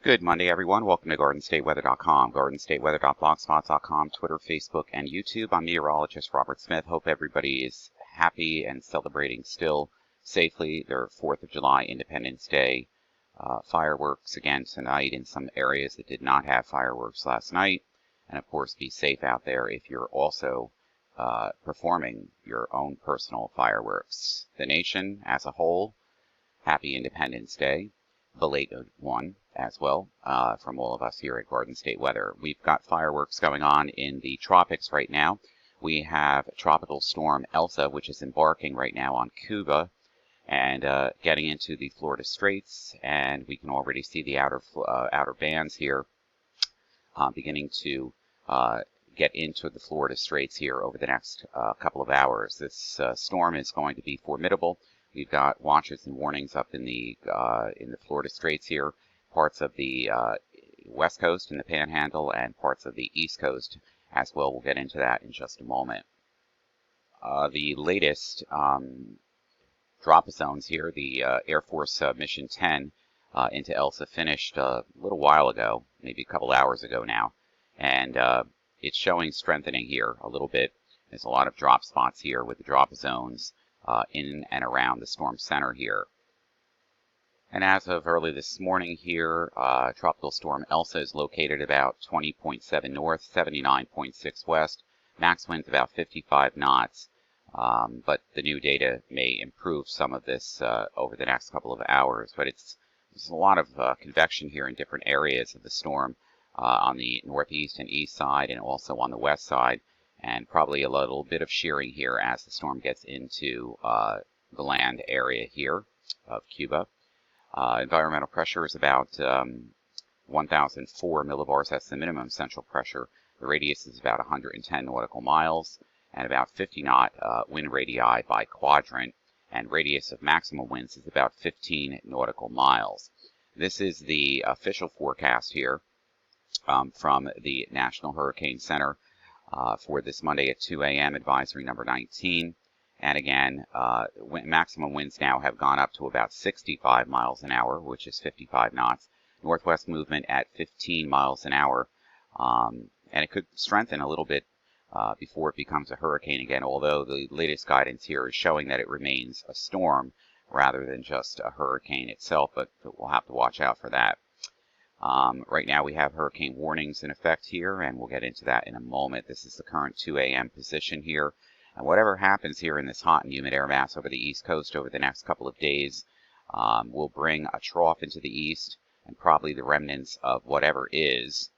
Good Monday, everyone. Welcome to GardenStateWeather.com, GardenStateWeather.blogspot.com, Twitter, Facebook, and YouTube. I'm meteorologist Robert Smith. Hope everybody is happy and celebrating still safely their 4th of July Independence Day fireworks again tonight in some areas that did not have fireworks last night. And of course, be safe out there if you're also performing your own personal fireworks. The nation as a whole, happy Independence Day. Belated one as well from all of us here at Garden State Weather. We've got fireworks going on in the tropics right now. We have Tropical Storm Elsa, which is embarking right now on Cuba and getting into the Florida Straits, and we can already see the outer bands here beginning to get into the Florida Straits here over the next couple of hours. This storm is going to be formidable. We've got watches and warnings up in the Florida Straits here, parts of the West Coast and the Panhandle, and parts of the East Coast as well. We'll get into that in just a moment. The latest drop zones here, the Air Force Mission 10 into Elsa finished a little while ago, maybe a couple hours ago now, and it's showing strengthening here a little bit. There's a lot of drop spots here with the drop zones in and around the storm center here. And as of early this morning here, Tropical Storm Elsa is located about 20.7 north, 79.6 west. Max winds about 55 knots, but the new data may improve some of this over the next couple of hours. But there's a lot of convection here in different areas of the storm on the northeast and east side, and also on the west side, and probably a little bit of shearing here as the storm gets into the land area here of Cuba. Environmental pressure is about 1,004 millibars. That's the minimum central pressure. The radius is about 110 nautical miles, and about 50 knot wind radii by quadrant, and radius of maximum winds is about 15 nautical miles. This is the official forecast here from the National Hurricane Center for this Monday at 2 a.m. advisory number 19. And again, maximum winds now have gone up to about 65 miles an hour, which is 55 knots. Northwest movement at 15 miles an hour. And it could strengthen a little bit before it becomes a hurricane again, although the latest guidance here is showing that it remains a storm rather than just a hurricane itself, but we'll have to watch out for that. Right now we have hurricane warnings in effect here, and we'll get into that in a moment. This is the current 2 a.m. position here. And whatever happens here in this hot and humid air mass over the East Coast over the next couple of days will bring a trough into the east, and probably the remnants of whatever is,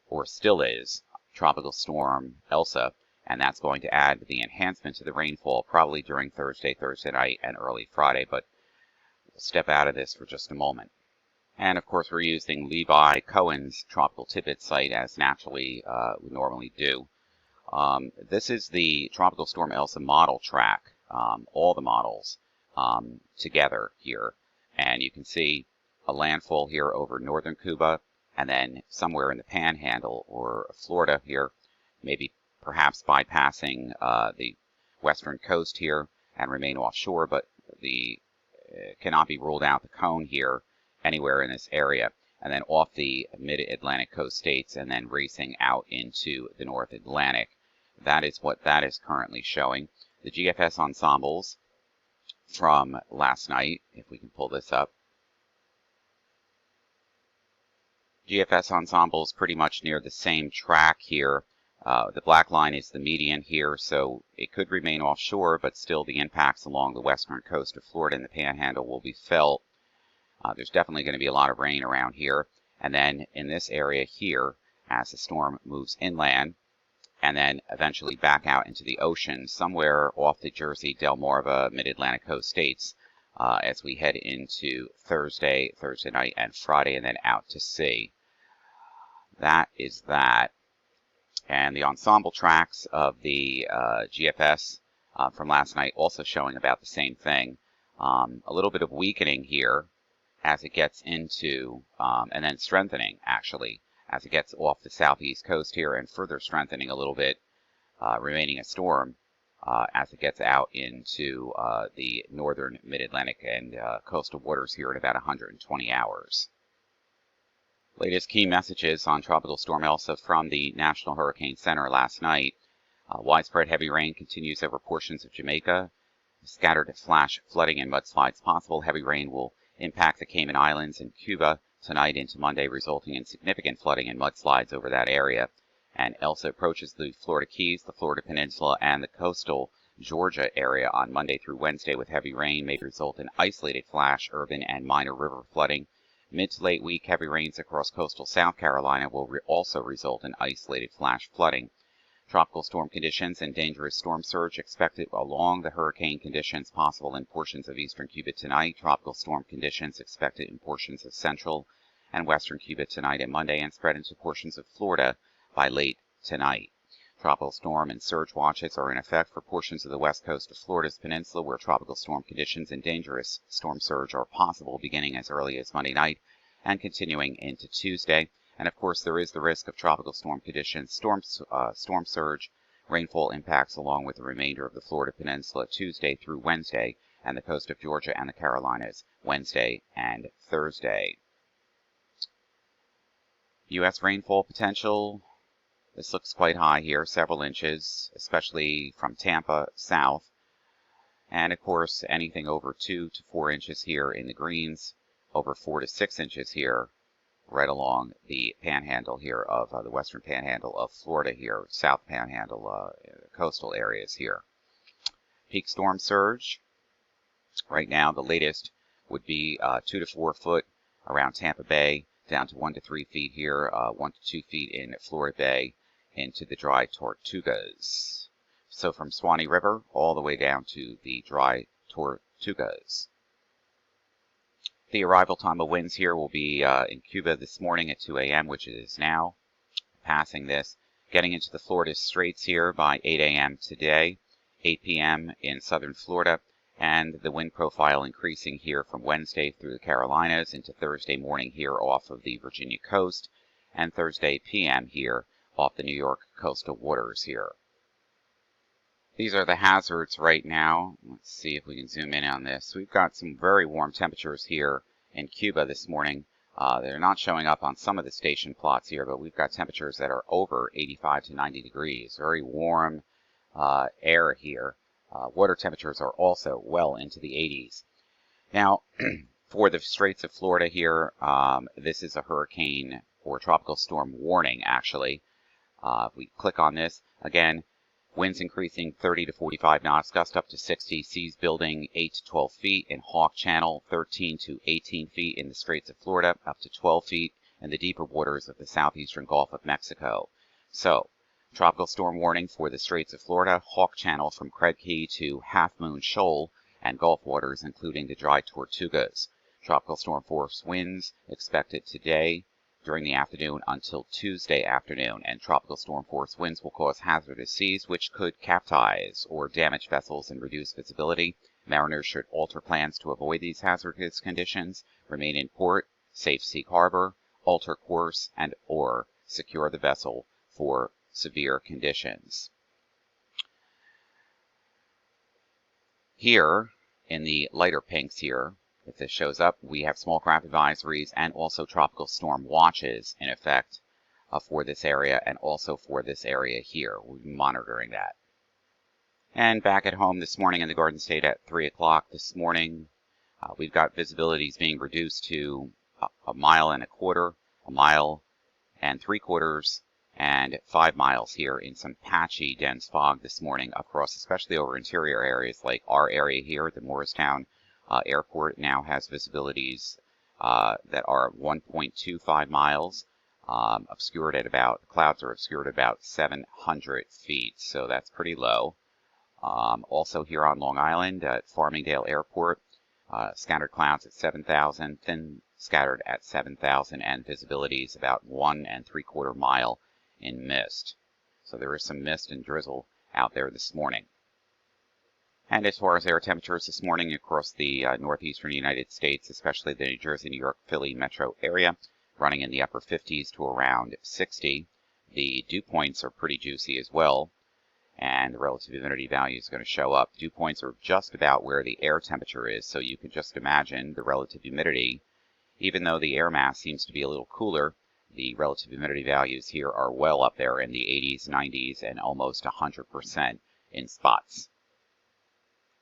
or still is, Tropical Storm Elsa, and that's going to add the enhancement to the rainfall probably during Thursday night, and early Friday, but we'll step out of this for just a moment. And of course, we're using Levi Cohen's Tropical Tidbit site as naturally we normally do. This is the Tropical Storm Elsa model track, all the models together here. And you can see a landfall here over northern Cuba, and then somewhere in the Panhandle or Florida here, maybe perhaps bypassing the western coast here and remain offshore, but the cannot be ruled out the cone here anywhere in this area, and then off the mid-Atlantic coast states, and then racing out into the North Atlantic. That is what that is currently showing. The GFS ensembles from last night, if we can pull this up. GFS ensembles pretty much near the same track here. The black line is the median here, so it could remain offshore, but still the impacts along the western coast of Florida and the Panhandle will be felt. There's definitely going to be a lot of rain around here. And then in this area here, as the storm moves inland, and then eventually back out into the ocean, somewhere off the Jersey, Delmarva, mid-Atlantic coast states, as we head into Thursday night, and Friday, and then out to sea. That is that. And the ensemble tracks of the GFS from last night also showing about the same thing. A little bit of weakening here as it gets into, and then strengthening actually, as it gets off the southeast coast here, and further strengthening a little bit, remaining a storm as it gets out into the northern mid-Atlantic and coastal waters here in about 120 hours. Latest key messages on Tropical Storm Elsa from the National Hurricane Center last night. Widespread heavy rain continues over portions of Jamaica. Scattered flash flooding and mudslides possible. Heavy rain will impact the Cayman Islands and Cuba tonight into Monday, resulting in significant flooding and mudslides over that area. And Elsa approaches the Florida Keys, the Florida Peninsula, and the coastal Georgia area on Monday through Wednesday, with heavy rain may result in isolated flash, urban, and minor river flooding. Mid to late week, heavy rains across coastal South Carolina will also result in isolated flash flooding. Tropical storm conditions and dangerous storm surge expected along the hurricane conditions possible in portions of eastern Cuba tonight. Tropical storm conditions expected in portions of central and western Cuba tonight and Monday, and spread into portions of Florida by late tonight. Tropical storm and surge watches are in effect for portions of the west coast of Florida's peninsula, where tropical storm conditions and dangerous storm surge are possible beginning as early as Monday night and continuing into Tuesday. And of course, there is the risk of tropical storm conditions, storm surge, rainfall impacts along with the remainder of the Florida peninsula Tuesday through Wednesday, and the coast of Georgia and the Carolinas Wednesday and Thursday. U.S. rainfall potential. This looks quite high here, several inches, especially from Tampa south. And of course, anything over 2 to 4 inches here in the greens, over 4 to 6 inches here, right along the panhandle here of the western panhandle of Florida here, south panhandle coastal areas here. Peak storm surge. Right now, the latest would be 2 to 4 foot around Tampa Bay, down to 1 to 3 feet here, 1 to 2 feet in Florida Bay, into the dry Tortugas. So from Swanee River all the way down to the dry Tortugas. The arrival time of winds here will be in Cuba this morning at 2 a.m., which it is now. Passing this, getting into the Florida Straits here by 8 a.m. today, 8 p.m. in southern Florida, and the wind profile increasing here from Wednesday through the Carolinas into Thursday morning here off of the Virginia coast, and Thursday p.m. here off the New York coastal waters here. These are the hazards right now. Let's see if we can zoom in on this. We've got some very warm temperatures here in Cuba this morning. They're not showing up on some of the station plots here, but we've got temperatures that are over 85 to 90 degrees. Very warm air here. Water temperatures are also well into the 80s. Now, for the Straits of Florida here, this is a hurricane or tropical storm warning, actually. If we click on this, again, winds increasing 30 to 45 knots, gust up to 60, seas building 8 to 12 feet in Hawk Channel, 13 to 18 feet in the Straits of Florida, up to 12 feet in the deeper waters of the southeastern Gulf of Mexico. So, tropical storm warning for the Straits of Florida, Hawk Channel from Craig Key to Half Moon Shoal, and Gulf waters, including the dry Tortugas. Tropical storm force winds expected today during the afternoon until Tuesday afternoon, and tropical storm force winds will cause hazardous seas which could capsize or damage vessels and reduce visibility. Mariners should alter plans to avoid these hazardous conditions, remain in port, safe seek harbor, alter course, and or secure the vessel for severe conditions. Here, in the lighter pinks here, if this shows up, we have small craft advisories and also tropical storm watches in effect for this area and also for this area here. We'll be monitoring that. And back at home this morning in the Garden State at 3 o'clock this morning, we've got visibilities being reduced to a mile and a quarter, a mile and 3/4, and 5 miles here in some patchy dense fog this morning across, especially over interior areas like our area here at the Morristown Airport now has visibilities that are 1.25 miles, obscured at about, the clouds are obscured at about 700 feet, so that's pretty low. Also here on Long Island at Farmingdale Airport, scattered clouds at 7,000, thin scattered at 7,000, and visibilities about 1 3/4 mile in mist. So there is some mist and drizzle out there this morning. And as far as air temperatures this morning across the northeastern United States, especially the New Jersey, New York, Philly metro area, running in the upper 50s to around 60. The dew points are pretty juicy as well, and the relative humidity value is going to show up. Dew points are just about where the air temperature is, so you can just imagine the relative humidity. Even though the air mass seems to be a little cooler, the relative humidity values here are well up there in the 80s, 90s, and almost 100% in spots.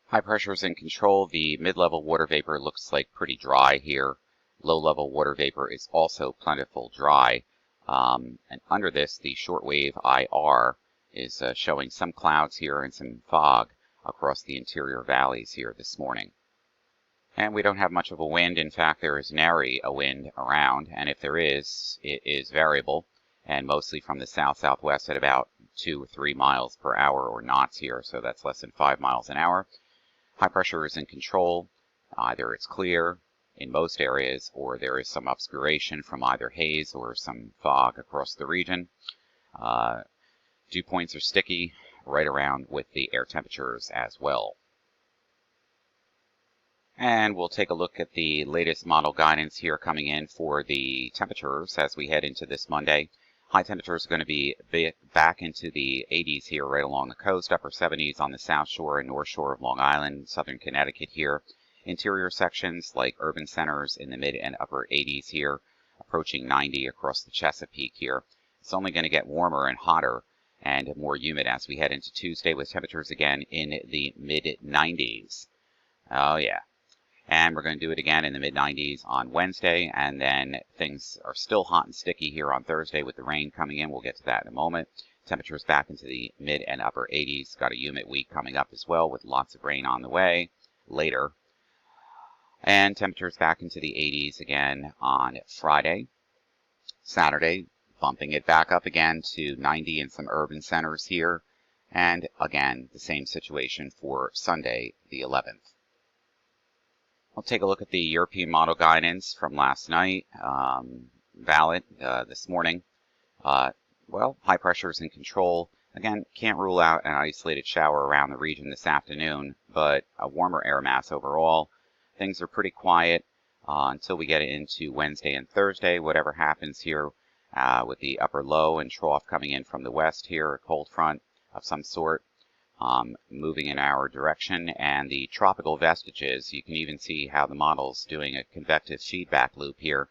High pressure is in control. The mid-level water vapor looks like pretty dry here. Low-level water vapor is also plentiful dry. And under this, the shortwave IR is showing some clouds here and some fog across the interior valleys here this morning. And we don't have much of a wind. In fact, there is nary a wind around, and if there is, it is variable, and mostly from the south-southwest at about 2 or 3 miles per hour, or knots here, so that's less than 5 miles an hour. High pressure is in control. Either it's clear in most areas, or there is some obscuration from either haze or some fog across the region. Dew points are sticky right around with the air temperatures as well. And we'll take a look at the latest model guidance here coming in for the temperatures as we head into this Monday. High temperatures are going to be back into the 80s here right along the coast, upper 70s on the south shore and north shore of Long Island, southern Connecticut here. Interior sections like urban centers in the mid and upper 80s here, approaching 90 across the Chesapeake here. It's only going to get warmer and hotter and more humid as we head into Tuesday with temperatures again in the mid-90s. Oh yeah. And we're going to do it again in the mid-90s on Wednesday, and then things are still hot and sticky here on Thursday with the rain coming in. We'll get to that in a moment. Temperatures back into the mid and upper 80s. Got a humid week coming up as well with lots of rain on the way later. And temperatures back into the 80s again on Friday. Saturday, bumping it back up again to 90 in some urban centers here. And again, the same situation for Sunday, the 11th. We'll take a look at the European model guidance from last night, valid this morning. Well, high pressure is in control. Again, can't rule out an isolated shower around the region this afternoon, but a warmer air mass overall. Things are pretty quiet until we get into Wednesday and Thursday. Whatever happens here with the upper low and trough coming in from the west here, a cold front of some sort. Moving in our direction, and the tropical vestiges. You can even see how the model's doing a convective feedback loop here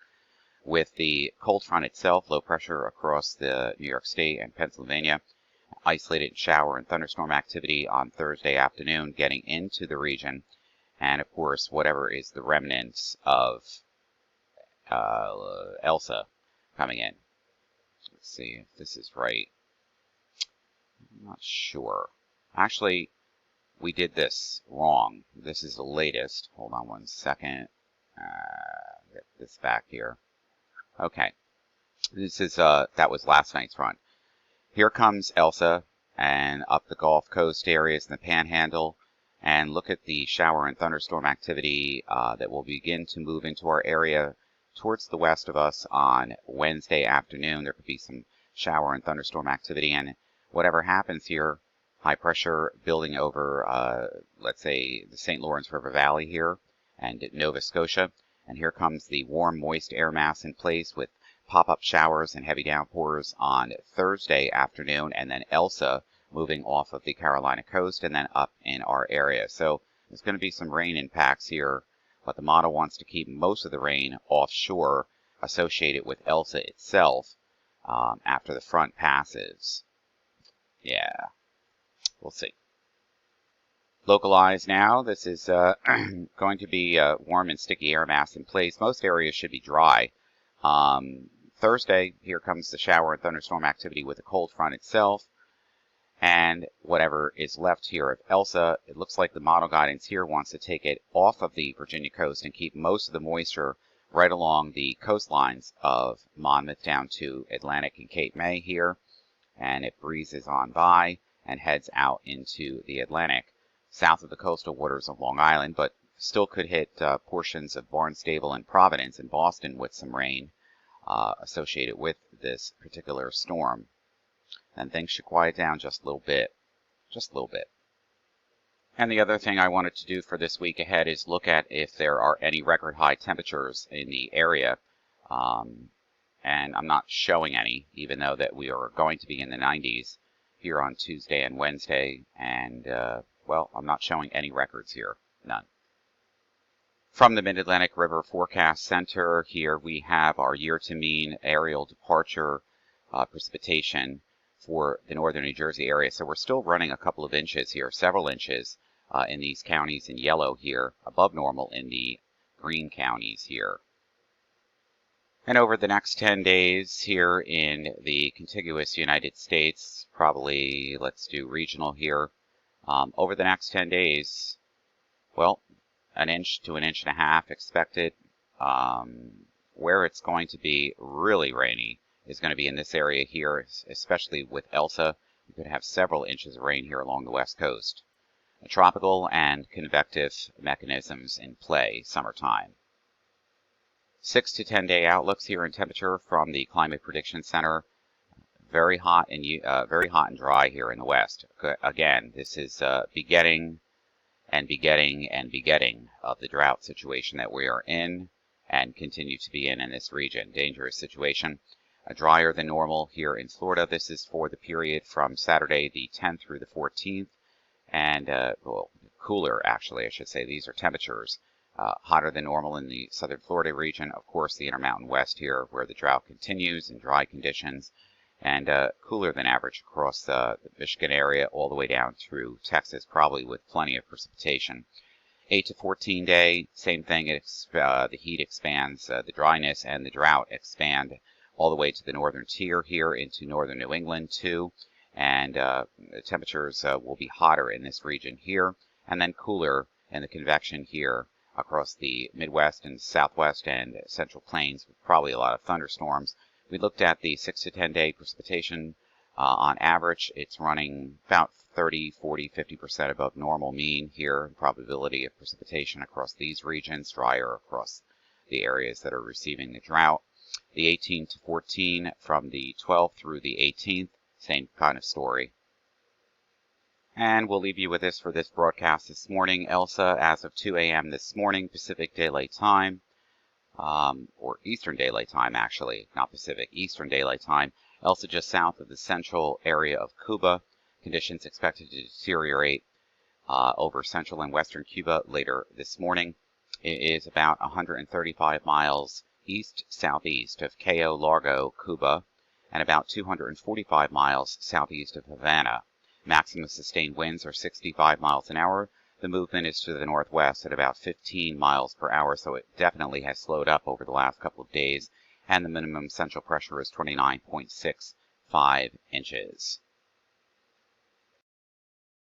with the cold front itself, low pressure across the New York State and Pennsylvania, isolated shower and thunderstorm activity on Thursday afternoon getting into the region, and of course whatever is the remnants of Elsa coming in. Let's see if this is right. I'm not sure. Actually, we did this wrong. This is the latest. Hold on one second. Get this back here. Okay. This is, that was last night's front. Here comes Elsa and up the Gulf Coast areas in the Panhandle. And look at the shower and thunderstorm activity that will begin to move into our area towards the west of us on Wednesday afternoon. There could be some shower and thunderstorm activity, and whatever happens here, high pressure building over, let's say, the St. Lawrence River Valley here and Nova Scotia. And here comes the warm, moist air mass in place with pop-up showers and heavy downpours on Thursday afternoon, and then Elsa moving off of the Carolina coast and then up in our area. So there's going to be some rain impacts here, but the model wants to keep most of the rain offshore associated with Elsa itself after the front passes. Yeah. We'll see. Localized now, this is going to be warm and sticky air mass in place. Most areas should be dry. Thursday, here comes the shower and thunderstorm activity with the cold front itself. And whatever is left here of Elsa, it looks like the model guidance here wants to take it off of the Virginia coast and keep most of the moisture right along the coastlines of Monmouth down to Atlantic and Cape May here. And it breezes on by and heads out into the Atlantic, south of the coastal waters of Long Island, but still could hit portions of Barnstable and Providence and Boston with some rain associated with this particular storm. And things should quiet down just a little bit. Just a little bit. And the other thing I wanted to do for this week ahead is look at if there are any record high temperatures in the area. And I'm not showing any, even though that we are going to be in the 90s here on Tuesday and Wednesday. And, well, I'm not showing any records here. None. From the Mid-Atlantic River Forecast Center, here we have our year-to-mean aerial departure precipitation for the northern New Jersey area. So we're still running a couple of inches here, several inches in these counties in yellow here, above normal in the green counties here. And over the next 10 days here in the contiguous United States, probably let's do regional here. Over the next 10 days, well, an inch to an inch and a half expected. Where it's going to be really rainy is going to be in this area here, especially with Elsa. You could have several inches of rain here along the west coast. Tropical and convective mechanisms in play, summertime. 6 to 10 day outlooks here in temperature from the Climate Prediction Center. Very hot and dry here in the west. Again, this is begetting of the drought situation that we are in and continue to be in this region. Dangerous situation. Drier than normal here in Florida. This is for the period from Saturday the 10th through the 14th. And, well, cooler, actually, I should say. These are temperatures. Hotter than normal in the southern Florida region. Of course, the Intermountain West here, where the drought continues in dry conditions. And cooler than average across the Michigan area all the way down through Texas, probably with plenty of precipitation. 8 to 14 day, same thing. The heat expands, the dryness and the drought expand all the way to the northern tier here into northern New England too. And the temperatures will be hotter in this region here, and then cooler in the convection here across the Midwest and Southwest and Central Plains, with probably a lot of thunderstorms. We looked at the 6 to 10 day precipitation. On average, it's running about 30, 40, 50% above normal mean here. Probability of precipitation across these regions, drier across the areas that are receiving the drought. The 18 to 14 from the 12th through the 18th, same kind of story. And we'll leave you with this for this broadcast this morning. Elsa, as of 2 a.m. this morning, Pacific Daylight Time. Or Eastern Daylight Time, actually, not Pacific, Eastern Daylight Time. Elsa just south of the central area of Cuba. Conditions expected to deteriorate over central and western Cuba later this morning. It is about 135 miles east-southeast of Cayo Largo, Cuba, and about 245 miles southeast of Havana. Maximum sustained winds are 65 miles an hour. The movement is to the northwest at about 15 miles per hour, so it definitely has slowed up over the last couple of days. And the minimum central pressure is 29.65 inches.